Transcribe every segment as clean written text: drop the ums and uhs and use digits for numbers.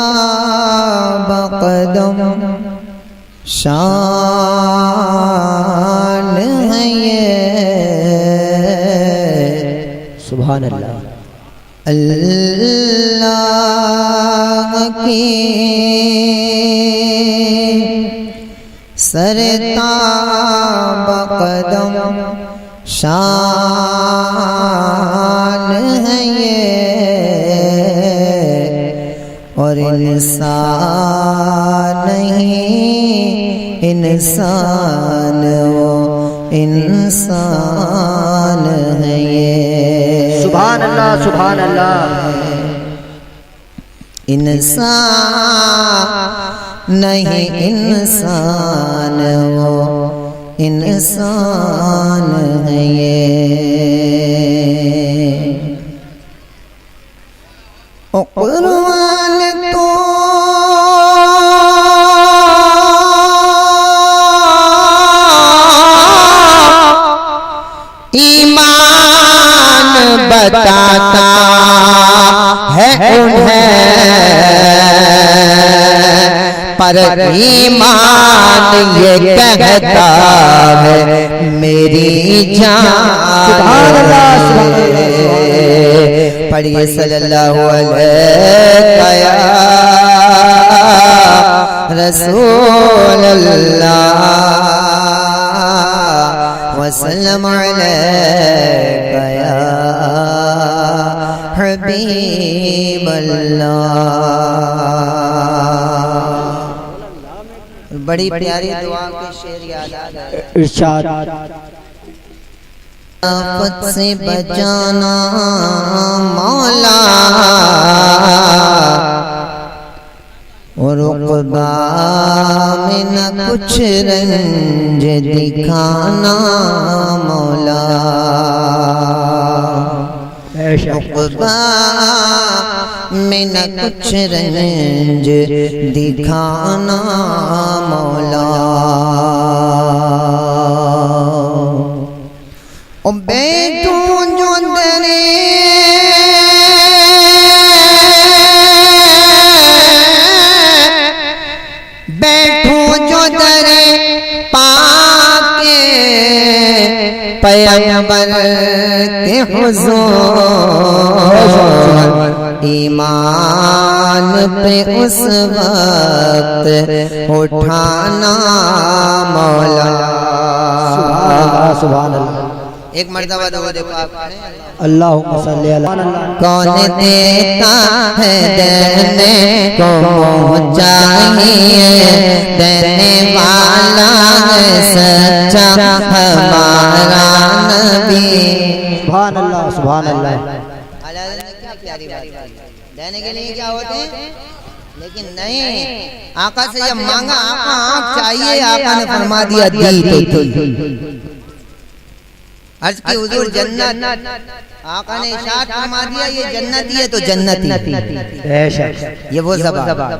سرتاب قدم شان ہے یہ سبحان اللہ اللہ کی سرتاب قدم شان ہے یہ اور انسان نہیں انسان وہ انسان ہے یہ سبحان اللہ سبحان اللہ انسان نہیں انسان وہ انسان ہے یہ قرآن تو ایمان بتاتا ہے انہیں پر ایمان یہ کہتا ہے میری جان سبحان اللہ پڑھیے صلی اللہ علیہ یا رسول اللہ وسلم علیہ یا حبیب اللہ بڑی پیاری دعا کے شعر یاد آ گئے ارشاد آفت سے بچانا مولا اور عقبہ میں نہ کچھ رنج دکھانا مولا عقبہ میں نہ کچھ رنج دکھانا مولا او بیٹھوں جو درے بیٹھوں جو درے پاک پیغمبر کے حضور ایمان پہ اس وقت اٹھانا مولا سبحان اللہ ایک مرتبہ درود پاک اللہم صلی اللہ کون دیتا ہے دینے کو چاہیے دینے والا ہے سچا ہمارا نبی سبحان اللہ سبحان اللہ دینے کے لیے کیا ہوتے ہیں لیکن نہیں آقا سے جب مانگا آقا آنکھ چاہیے آقا نے فرما دیا دی تو عرض کی حضور جنت آقا نے ارشاد فرما دیا یہ جنتی ہے تو جنتی یہ وہ زبان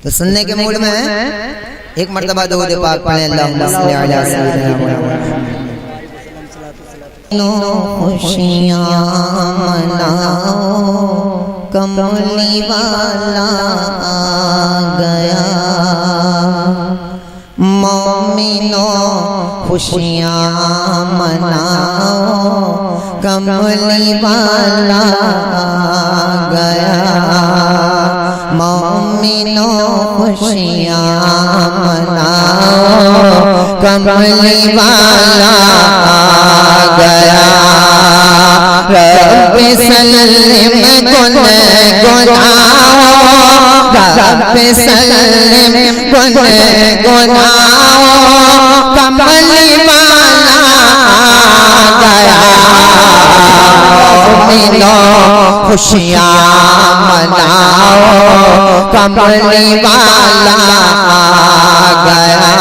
تو سننے کے موڈ میں ہے ایک مرتبہ درود پاک پڑھیں اللہم صلی علی سیدنا محمد خوشیاں مناؤ کملی والا آ گیا مومنوں خوشیاں مناؤ کملی والا آ گیا مومنوں خوشیاں مناؤ کملی والا آ گیا رب سلم گناہوں رب سلم گناہوں کملی والا گیا مومنوں خوشیاں مناؤ کملی والا گیا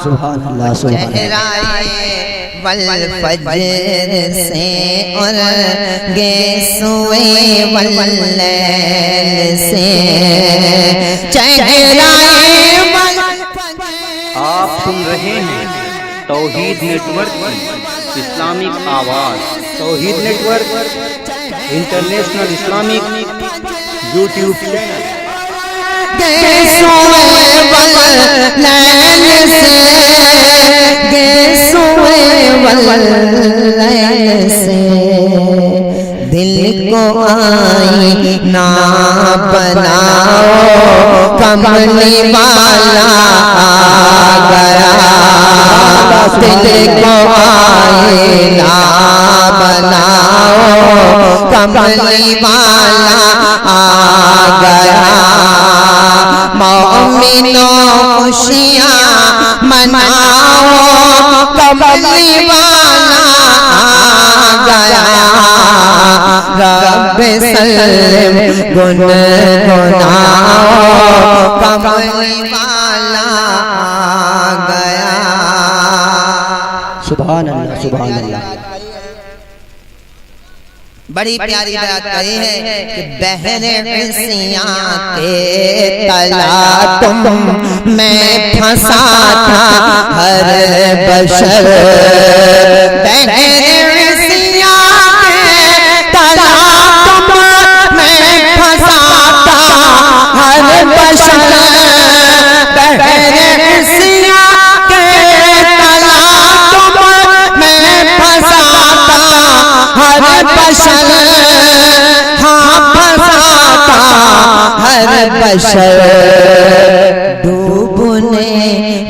سبحان اللہ سبحان اللہ والفجر سے اور گے سوئے واللیل سے چہرائے والفجر सुन रहे हैं तौहीद नेटवर्क की इस्लामिक आवाज़। Tauheed network international Islamic YouTube channel. दिल को आई ना बनाओ, कमली वाला आ गया। दिल को आई ना बनाओ, कमली वाला आ गया। मोमिनों खुशियाँ मनाओ, कमली वाला आ गया। रब सल्लम गुनगुनाओ, कमली वाला आ गया। सुभान अल्लाह सुभान अल्लाह। बड़ी प्यारी बात कही है कि बहरे इसियां के तला तुम मैं फंसा था हर बशर। बहरे इसियां के तला तुम मैं फंसा था हर बशर। बहरे इसियां के तला तुम मैं फंसा था हर बशर। हर बशर डूबने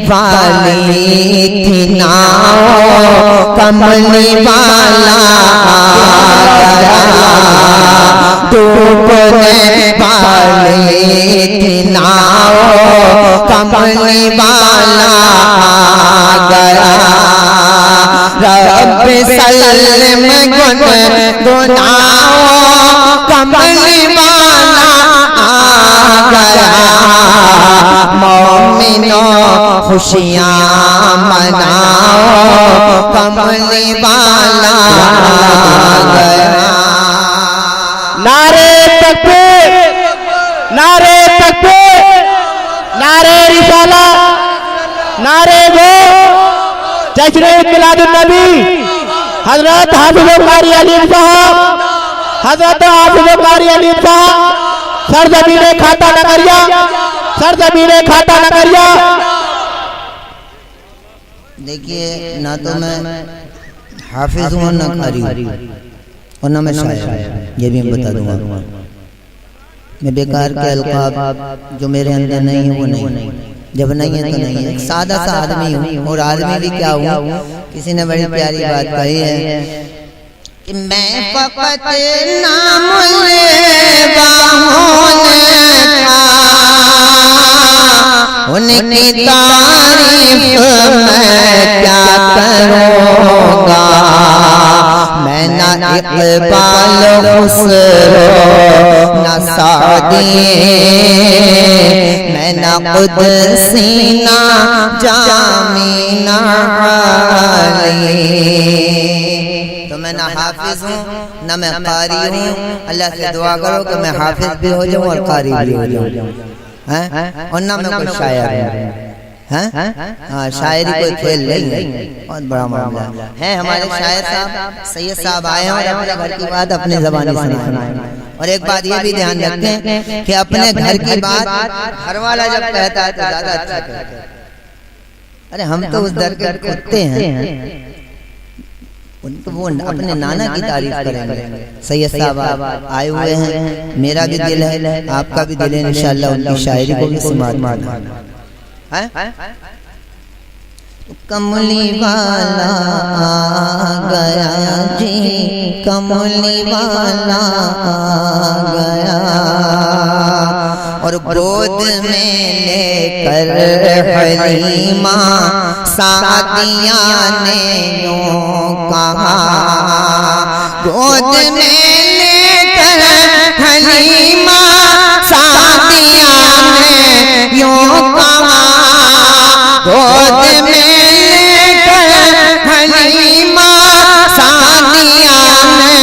वाली थी नाव, कमली वाला आ गया। डूबने वाली थी नाव, कमली वाला आ गया। रब सल्लम गुनगुनाओ, कमली वाला आ गया। मोमिनों खुशियाँ मनाओ, कमली वाला आ गया। नारे तकबीर, नारे तकबीर, नारे रिसाला, नारे गो जश्न मिलादुन नबी। हजरत हाफिज़ कारी अलीम साहब, हजरत हाफिज़ कारी अलीम साहब सरजमीने खाता नगरिया, सरजमीने खाता नगरिया। देखिए ना तो मैं हाफिज हूँ ना कारी और ना मैं शायर, ये भी मैं बता दूंगा। मैं बेकार के अलकाब जो मेरे अंदर नहीं है वो नहीं, जब नहीं है तो नहीं है। एक सादा सा आदमी हूँ, और आदमी भी क्या हूँ। किसी ने बड़ी प्यारी बात कही है कि मैं फकत नाम लेवा उनकी तारीफ मैं क्या करूँगा। मैं ना इक़बाल खुसरो ना सादी, मैं ना क़ुदसी ना जामी ना आली। तो मैं ना हाफिज हूँ ना मैं कारी हूँ। अल्लाह से दुआ करो कि मैं हाफिज भी हो जाऊँ और कारी भी हो जाऊँ, और ना मैं कोई शायर हूँ। हाँ, शायरी कोई खेल नहीं, बहुत बड़ा मामला है। हमारे शायर साहब सैयद साहब आए हैं और अपने घर की बात अपने ज़बानी सुनाए। और एक बात ये भी ध्यान रखें कि अपने घर की बात घर वाला जब कहता है तो ज़्यादा अच्छा कहता है। अरे हम तो उस दर के कुत्ते हैं, उनको वो अपने नाना की तारीफ करेंगे। सैयद साहब आए हुए हैं, मेरा भी दिल है, आपका भी दिल है, इंशाअल्लाह उनकी शायरी को भी सुनाना है। कमली वाला आ गया जी, कमली वाला आ गया। और गोद में लेकर हलीमा सादिया ने यूं कहा। गोद में लेकर हलीमा सादिया ने यूं कहा। गोद में लेकर हलीमा सादिया ने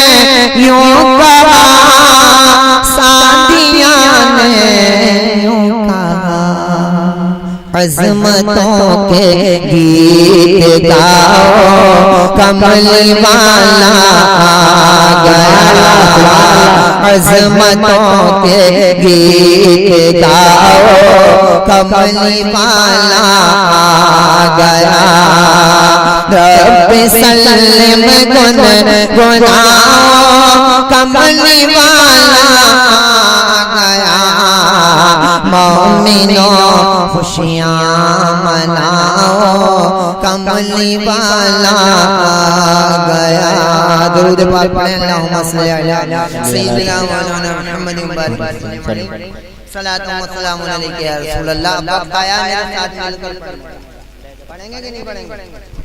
यूं कहा। सादिया ने यूं कहा, عظمتوں کے گیت گاؤ کملی والا آ گیا عظمتوں کے گیت گاؤ کملی والا آ گیا رب سلم گناہوں کملی والا آ گیا مومنوں خوشیاں مناؤ کملی والا آ گیا درود پاک پڑھیں اللہم صلی علی سیدنا مولانا محمد مبارک وسلم صلاۃ و سلام علیک یا رسول اللہ اب آیا میرے ساتھ مل کر پڑھیں گے کہ نہیں پڑھیں گے